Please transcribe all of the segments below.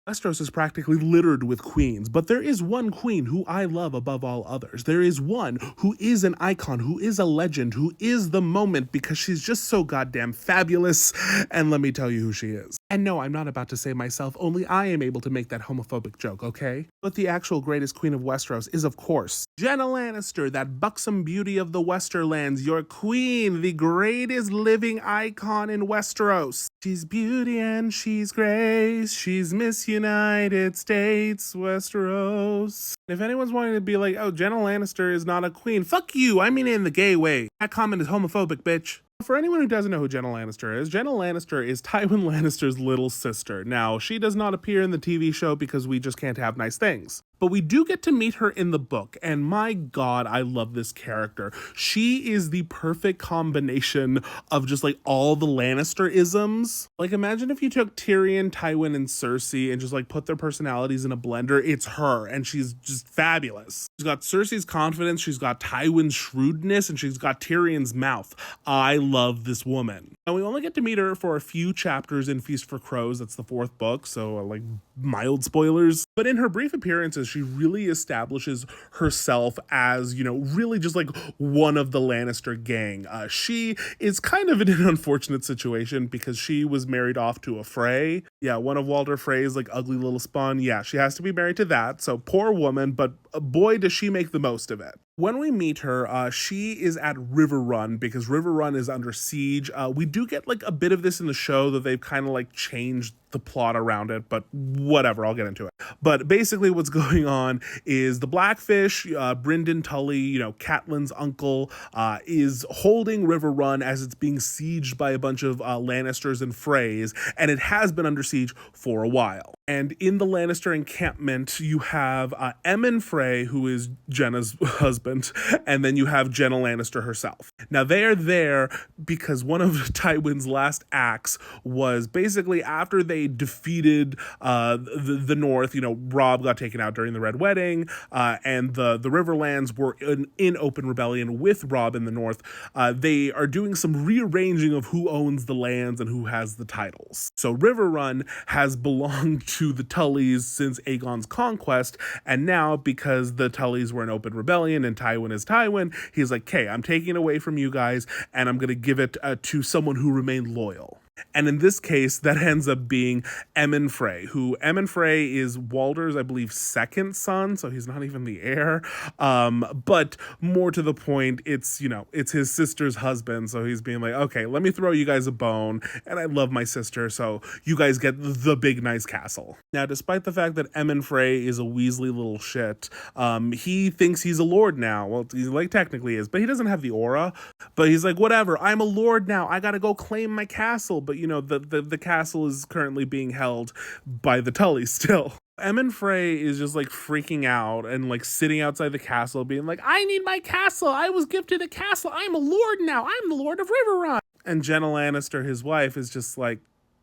Westeros is practically littered with queens, but there is one queen who I love above all others. There is one who is an icon, who is a legend, who is the moment because she's just so goddamn fabulous, and let me tell you who she is. And no, I'm not about to say myself, only I am able to make that homophobic joke, okay? But the actual greatest queen of Westeros is, of course, Genna Lannister, that buxom beauty of the Westerlands, your queen, the greatest living icon in Westeros. She's beauty and she's grace, she's Miss United States, Westeros. If anyone's wanting to be like, oh, Genna Lannister is not a queen, fuck you, I mean it in the gay way. That comment is homophobic, bitch. For anyone who doesn't know who Genna Lannister is Tywin Lannister's little sister. Now, she does not appear in the TV show because we just can't have nice things. But we do get to meet her in the book, and my god, I love this character. She is the perfect combination of just like all the Lannister-isms. Like, imagine if you took Tyrion, Tywin, and Cersei and just like put their personalities in a blender. It's her, and she's just fabulous. She's got Cersei's confidence, she's got Tywin's shrewdness, and she's got Tyrion's mouth. I love this woman. And we only get to meet her for a few chapters in Feast for Crows. That's the 4th book, so like mild spoilers. But in her brief appearances, she really establishes herself as, you know, really just like one of the Lannister gang. She is kind of in an unfortunate situation because she was married off to a Frey. Yeah, one of Walder Frey's like ugly little spawn. Yeah, she has to be married to that. So poor woman, but boy, does she make the most of it. When we meet her, she is at Riverrun because Riverrun is under siege. We do get like a bit of this in the show that they've kind of like changed the plot around it, but whatever, I'll get into it. But basically what's going on is the Blackfish, Brynden Tully, you know, Catelyn's uncle, is holding Riverrun as it's being sieged by a bunch of Lannisters and Freys, and it has been under siege for a while. And in the Lannister encampment, you have Aemon Frey, who is Jenna's husband, and then you have Genna Lannister herself. Now, they are there because one of Tywin's last acts was basically after they defeated the North, you know, Robb got taken out during the Red Wedding, and the Riverlands were in open rebellion with Robb in the North. They are doing some rearranging of who owns the lands and who has the titles. So Riverrun has belonged to the Tullys since Aegon's conquest, and now because the Tullys were in open rebellion and Tywin is Tywin, he's like, okay, I'm taking it away from you guys and I'm going to give it to someone who remained loyal. And in this case, that ends up being Aemon Frey, who Aemon Frey is Walder's, I believe, second son, so he's not even the heir. But more to the point, it's, you know, it's his sister's husband, so he's being like, okay, let me throw you guys a bone, and I love my sister, so you guys get the big, nice castle. Now, despite the fact that Aemon Frey is a Weasley little shit, he thinks he's a lord now. Well, he like technically is, but he doesn't have the aura. But he's like, whatever, I'm a lord now, I gotta go claim my castle. But, you know, the castle is currently being held by the Tullys still. Aemon Frey is just like freaking out and like sitting outside the castle being like, I need my castle. I was gifted a castle. I'm a lord now. I'm the Lord of Riverrun. And Genna Lannister, his wife, is just like,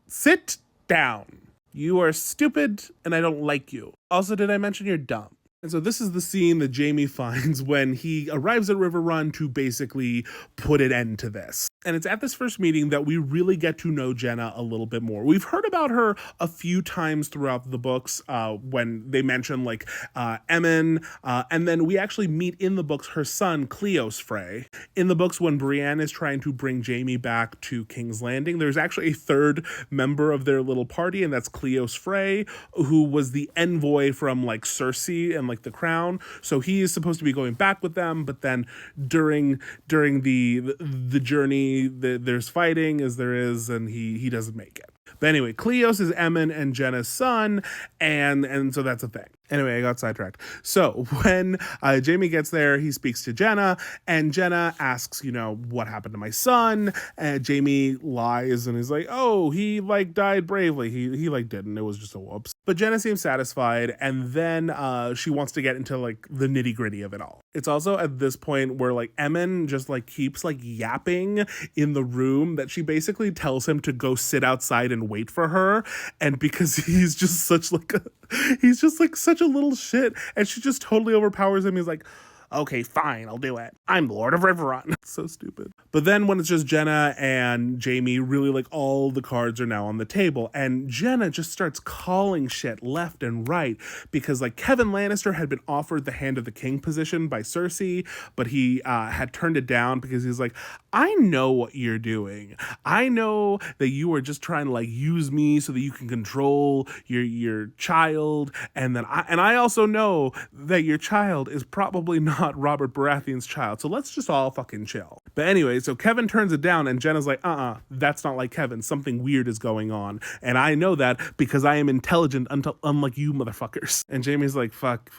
sit down. You are stupid and I don't like you. Also, did I mention you're dumb? And so this is the scene that Jaime finds when he arrives at Riverrun to basically put an end to this. And it's at this first meeting that we really get to know Genna a little bit more. We've heard about her a few times throughout the books when they mention like Aemon, and then we actually meet in the books her son, Cleos Frey. In the books, when Brienne is trying to bring Jaime back to King's Landing, there's actually a third member of their little party, and that's Cleos Frey, who was the envoy from like Cersei and like the Crown. So he is supposed to be going back with them, but then during the journey, there's fighting as there is, and he doesn't make it. But anyway, Cleos is Aemon and Jenna's son, and so that's a thing. Anyway, I got sidetracked. So when Jaime gets there, he speaks to Genna, and Genna asks, you know, what happened to my son? And Jaime lies and is like, oh, he like died bravely. He like didn't. It was just a whoops. But Genna seems satisfied, and then she wants to get into like the nitty gritty of it all. It's also at this point where like Aemon just like keeps like yapping in the room that she basically tells him to go sit outside and wait for her. And because he's just such a little shit, and she just totally overpowers him. He's like, Okay, fine, I'll do it. I'm Lord of Riverrun. So stupid. But then when it's just Genna and Jaime, really like all the cards are now on the table, and Genna just starts calling shit left and right because like Kevin Lannister had been offered the Hand of the King position by Cersei, but he had turned it down because he's like, I know what you're doing. I know that you are just trying to like use me so that you can control your child, and then I also know that your child is probably not Robert Baratheon's child. So let's just all fucking chill. But anyway, so Kevin turns it down, and Jenna's like, that's not like Kevin. Something weird is going on, and I know that because I am intelligent, unlike you motherfuckers. And Jaime's like, fuck.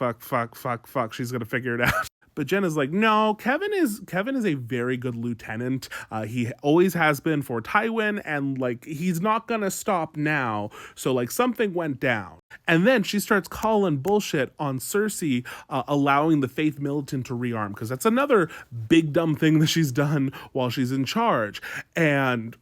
She's gonna figure it out. But Jenna's like, no, Kevin is a very good lieutenant. He always has been for Tywin, and like he's not gonna stop now. So like something went down. And then she starts calling bullshit on Cersei allowing the Faith Militant to rearm, because that's another big dumb thing that she's done while she's in charge. And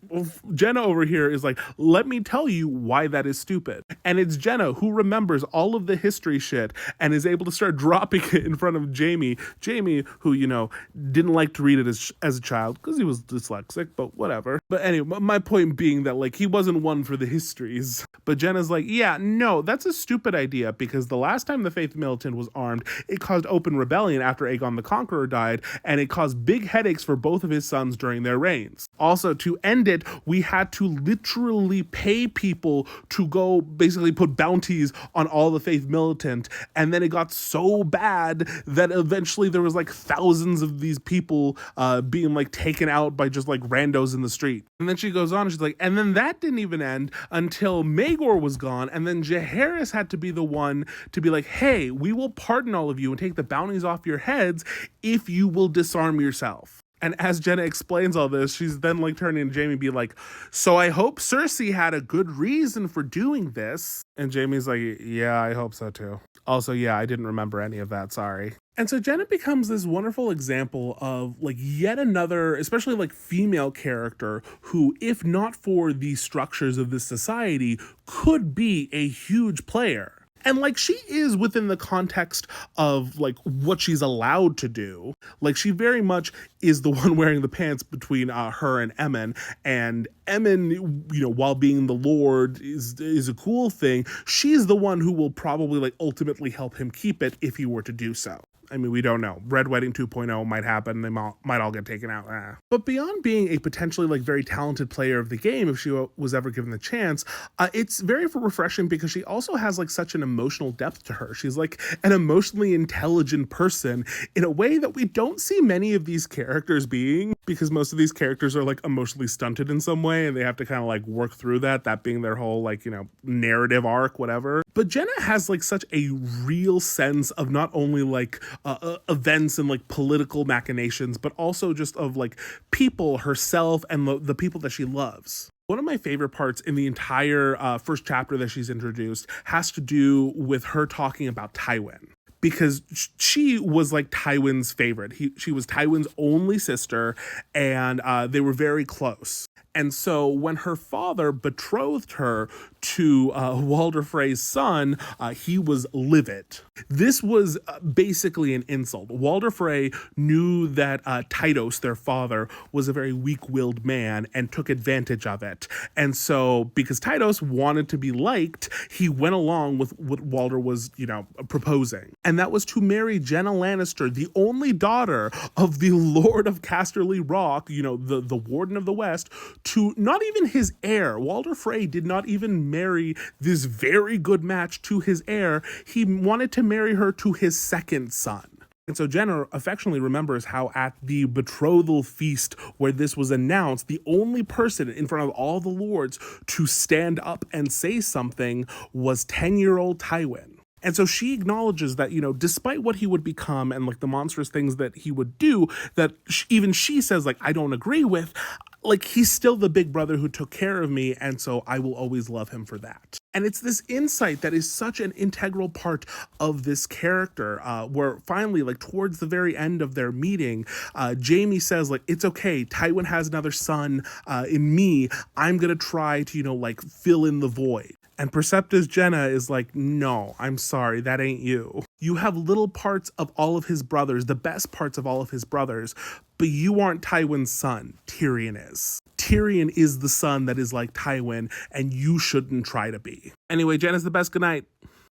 Genna over here is like, let me tell you why that is stupid. And it's Genna who remembers all of the history shit and is able to start dropping it in front of Jaime. Jaime, who, you know, didn't like to read it as a child because he was dyslexic, but whatever. But anyway, my point being that like he wasn't one for the histories. But Jenna's like, yeah, no, that's a stupid idea, because the last time the Faith Militant was armed, it caused open rebellion after Aegon the Conqueror died, and it caused big headaches for both of his sons during their reigns. Also, to end it, we had to literally pay people to go basically put bounties on all the Faith Militant, and then it got so bad that eventually there was like thousands of these people being like taken out by just like randos in the street. And then she goes on and she's like, and then that didn't even end until Maegor was gone, and then Jaehaerys had to be the one to be like, hey, we will pardon all of you and take the bounties off your heads if you will disarm yourself. And as Genna explains all this, she's then like turning to Jaime, be like, so I hope Cersei had a good reason for doing this. And Jaime's like, yeah, I hope so too. Also, yeah, I didn't remember any of that, sorry. And so Genna becomes this wonderful example of like yet another, especially like female character who, if not for the structures of this society, could be a huge player. And like she is within the context of like what she's allowed to do. Like she very much is the one wearing the pants between her and Emmon. And Emmon, you know, while being the Lord is a cool thing, she's the one who will probably like ultimately help him keep it if he were to do so. I mean, we don't know. Red Wedding 2.0 might happen. They might all get taken out. But beyond being a potentially like very talented player of the game, if she was ever given the chance, it's very refreshing because she also has like such an emotional depth to her. She's like an emotionally intelligent person in a way that we don't see many of these characters being, because most of these characters are like emotionally stunted in some way and they have to kind of like work through that being their whole like, you know, narrative arc, whatever. But Genna has like such a real sense of not only like events and like political machinations, but also just of like people, herself, and the people that she loves. One of my favorite parts in the entire first chapter that she's introduced has to do with her talking about Tywin. Because she was like Tywin's favorite. She was Tywin's only sister, and they were very close. And so when her father betrothed her to Walder Frey's son, he was livid. This was basically an insult. Walder Frey knew that Tytos, their father, was a very weak-willed man and took advantage of it. And so because Tytos wanted to be liked, he went along with what Walder was, you know, proposing. And that was to marry Genna Lannister, the only daughter of the Lord of Casterly Rock, you know, the Warden of the West, to not even his heir. Walder Frey did not even marry this very good match to his heir. He wanted to marry her to his second son. And so Genna affectionately remembers how at the betrothal feast where this was announced, the only person in front of all the lords to stand up and say something was 10-year-old Tywin. And so she acknowledges that, you know, despite what he would become and like the monstrous things that he would do, that even she says, like, I don't agree with, like, he's still the big brother who took care of me, and so I will always love him for that. And it's this insight that is such an integral part of this character, where finally, like, towards the very end of their meeting, Jaime says, like, it's okay, Tywin has another son in me, I'm gonna try to, you know, like, fill in the void. And Perceptive's Genna is like, no, I'm sorry, that ain't you. You have little parts of all of his brothers, the best parts of all of his brothers, but you aren't Tywin's son. Tyrion is. Tyrion is the son that is like Tywin, and you shouldn't try to be. Anyway, Genna's the best. Good night.